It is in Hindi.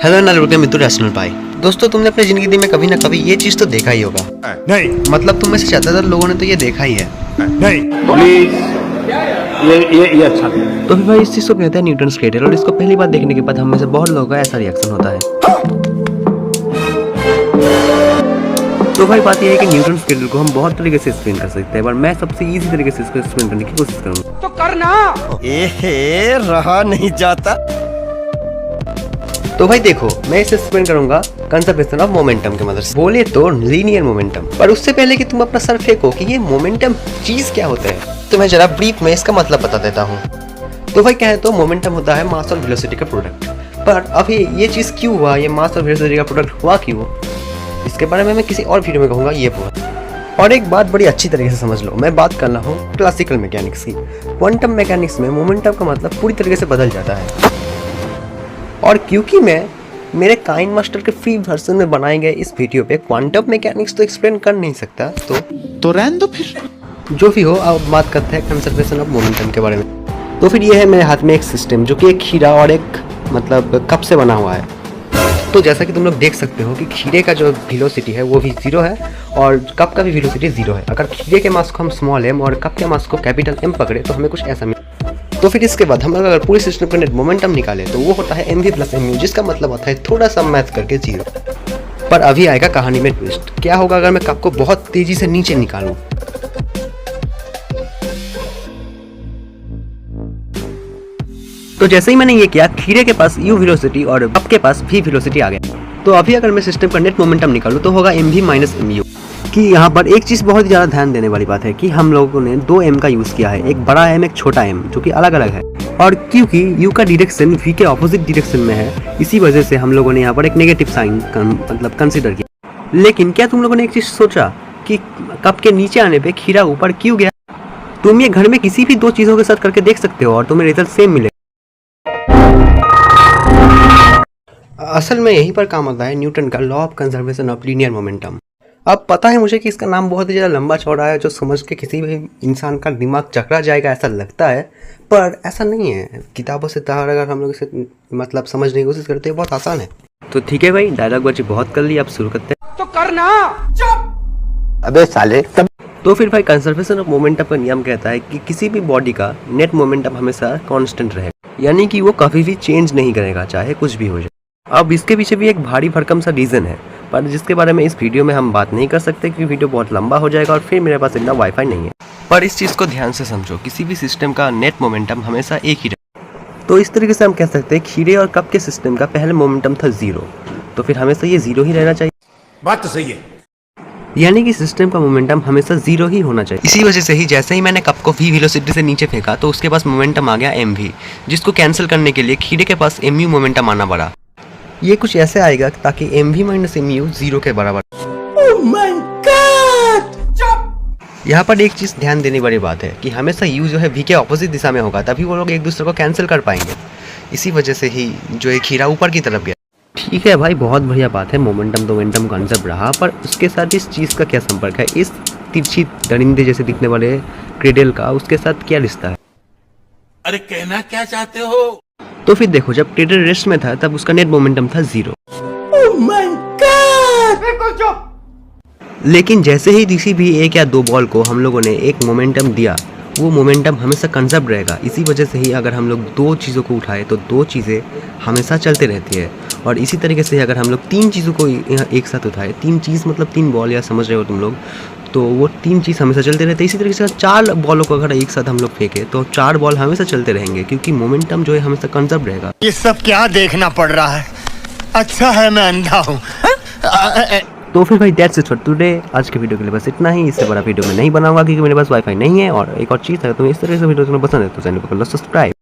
हेलो नालुके मित्र रैशनल भाई। दोस्तों, तुमने अपनी जिंदगी में कभी ना कभी ये चीज तो देखा ही होगा। नहीं, मतलब तुम में से ज्यादातर लोगों ने तो ये देखा ही है। नहीं, प्लीज ये अच्छा नहीं। तो फिर भाई इस चीज को कहते हैं न्यूटन्स क्रेडल, और इसको पहली बार देखने के बाद हम में से बहुत लोगों का ऐसा रिएक्शन होता है। तो भाई बात यह है कि न्यूटन्स क्रेडल को हम बहुत तरीके से एक्सप्लेन कर सकते हैं, पर मैं सबसे इजी तरीके से इसको एक्सप्लेन करने की कोशिश करूंगा। तो करना एहे रहा नहीं जाता। तो भाई देखो, मैं इसे एक्सप्लेन करूंगा कंजर्वेशन ऑफ मोमेंटम के मदद से। बोले तो लीनियर मोमेंटम। पर उससे पहले कि तुम अपना सर फेंको कि ये मोमेंटम चीज क्या होता है, तो मैं जरा ब्रीफ में इसका मतलब बता देता हूँ। तो भाई कहे तो मोमेंटम होता है मास और वेलोसिटी का प्रोडक्ट। पर अभी ये चीज क्यों हुआ, ये मास और वेलोसिटी का प्रोडक्ट हुआ क्यों, इसके बारे में मैं किसी और वीडियो में कहूंगा। ये पूरा और एक बात बड़ी अच्छी तरीके से समझ लो, मैं बात कर रहा हूँ क्लासिकल मैकेनिक्स की। क्वांटम मैकेनिक्स में मोमेंटम का मतलब पूरी तरीके से बदल जाता है। और क्योंकि मैं मेरे काइन मास्टर के फ्री वर्जन में बनाए गए इस वीडियो पे क्वांटम मैकेनिक्स तो एक्सप्लेन कर नहीं सकता, तो रहने दो फिर। जो भी हो, अब बात करते हैं कंजर्वेशन ऑफ मोमेंटम के बारे में। तो फिर ये है मेरे हाथ में एक सिस्टम जो कि एक खीरा और एक मतलब कप से बना हुआ है। तो जैसा कि तुम लोग देख सकते हो कि खीरे का जो वेलोसिटी है वो भी 0 है और कप का भी वेलोसिटी 0 है। अगर खीरे के मास को हम स्मॉल m और कप के मास को कैपिटल M पकड़े तो हमें कुछ ऐसा मिले। तो फिर इसके बाद हम अगर पूरे सिस्टम का नेट मोमेंटम निकाले तो वो होता है mv प्लस mu, जिसका मतलब होता है थोड़ा सा मैथ करके 0। पर अभी आएगा कहानी में ट्विस्ट। क्या होगा अगर मैं कप को बहुत तेजी से नीचे निकालूं? तो जैसे ही मैंने ये किया, खीरे के पास u वेलोसिटी और कप के पास v वेलोसिटी आ गया। तो अभी अगर मैं सिस्टम का नेट मोमेंटम निकालूं तो होगा mv माइनस mu। कि यहाँ पर एक चीज़ बहुत ही ज़्यादा ध्यान देने वाली बात है कि हम लोगों ने 2 m का यूज़ किया है, एक बड़ा m एक छोटा m, जो कि अलग अलग है। और क्योंकि u का डायरेक्शन v के ऑपोजिट डायरेक्शन में है, इसी वजह से हम लोगों ने यहाँ पर एक नेगेटिव साइन मतलब कंसिडर किया। लेकिन क्या तुम लोगों ने एक चीज़ सोचा कि कप के नीचे आने पर खीरा ऊपर क्यों गया? तुम ये घर में किसी भी 2 चीज़ों के साथ करके देख सकते हो और तुम्हें रिजल्ट सेम मिलेगा। असल में यहीं पर काम आता है न्यूटन का law of conservation of linear momentum. अब पता है मुझे कि इसका नाम बहुत ही ज़्यादा लंबा चौड़ा है, जो समझ के किसी भी इंसान का दिमाग चकरा जाएगा ऐसा लगता है, पर ऐसा नहीं है। किताबों से तार अगर हम लोग इसे मतलब समझने की कोशिश करते हैं, बहुत आसान है। तो ठीक है भाई, डायलॉग बच्चे बहुत कर लिया, अब शुरू करते हैं। तो करना चुप। अबे साले तो फिर भाई कंजर्वेशन ऑफ मोमेंटम का नियम कहता है कि किसी भी बॉडी का नेट मोमेंटम हमेशा कांस्टेंट रहेगा, यानी कि वो कभी भी चेंज नहीं करेगा चाहे कुछ भी हो जाए। अब इसके पीछे भी एक भारी भरकम सा रीज़न है, पर जिसके बारे में इस वीडियो में हम बात नहीं कर सकते क्योंकि वीडियो बहुत लंबा हो जाएगा और फिर मेरे पास इतना वाईफाई नहीं है। पर इस चीज़ को ध्यान से समझो, किसी भी सिस्टम का नेट मोमेंटम हमेशा एक ही रहेगा। तो इस तरीके से हम कह सकते हैं खीरे और कप के सिस्टम का पहले मोमेंटम था 0, तो फिर हमेशा ये 0 ही रहना चाहिए। बात तो सही है। यानी कि सिस्टम का मोमेंटम हमेशा 0 ही होना चाहिए। इसी वजह से ही जैसे ही मैंने कप को v वेलोसिटी से नीचे फेंका तो उसके पास मोमेंटम आ गया mv, जिसको कैंसिल करने के लिए खीरे के पास mu मोमेंटम आना पड़ा। ये कुछ ऐसे आएगा ताकि mv माइनस mu 0 के बराबर। ओह माय गॉड, चुप। यहाँ पर एक चीज ध्यान देने वाली बात है कि हमेशा u जो है v के ऑपोजिट दिशा में होगा, तभी वो लोग एक दूसरे को कैंसिल कर पाएंगे। इसी वजह से ही जो एक खीरा ऊपर की तरफ गया। ठीक है भाई, बहुत बढ़िया बात है, मोमेंटम तो मोमेंटम कंसेप्ट रहा, पर उसके साथ इस चीज़ का क्या संपर्क है? इस तिरछी दरिंदे जैसे दिखने वाले क्रेडल का उसके साथ क्या रिश्ता है? अरे कहना क्या चाहते हो? तो फिर देखो, जब क्रेडल रेस्ट में था तब उसका नेट मोमेंटम था 0। ओह माय गॉड, बिल्कुल चुप। लेकिन जैसे ही किसी भी एक या 2 बॉल को हम लोगों ने एक मोमेंटम दिया, वो मोमेंटम हमेशा कंजर्व रहेगा। इसी वजह से ही अगर हम लोग 2 चीज़ों को उठाए तो 2 चीज़ें हमेशा चलते रहती है। और इसी तरीके से अगर हम लोग 3 चीज़ों को एक साथ उठाए, 3 चीज़ मतलब 3 बॉल या समझ रहे हो तुम लोग, तो वो 3 चीज़ हमेशा चलते रहते हैं। इसी तरीके से 4 बॉलों को अगर एक साथ हम लोग फेंके तो 4 बॉल हमेशा चलते रहेंगे, क्योंकि मोमेंटम जो है हमेशा कंजर्व रहेगा। ये सब क्या देखना पड़ रहा है? अच्छा है मैं अंधा हूँ। तो फिर भाई दैट्स इट फॉर टुडे। आज के वीडियो के लिए बस इतना ही। इससे बड़ा वीडियो मैं नहीं बनाऊंगा क्योंकि मेरे पास वाईफाई नहीं है। और एक और चीज़ है, तुम्हें इस तरह से वीडियो पसंद है तो चैनल को कर लो सब्सक्राइब।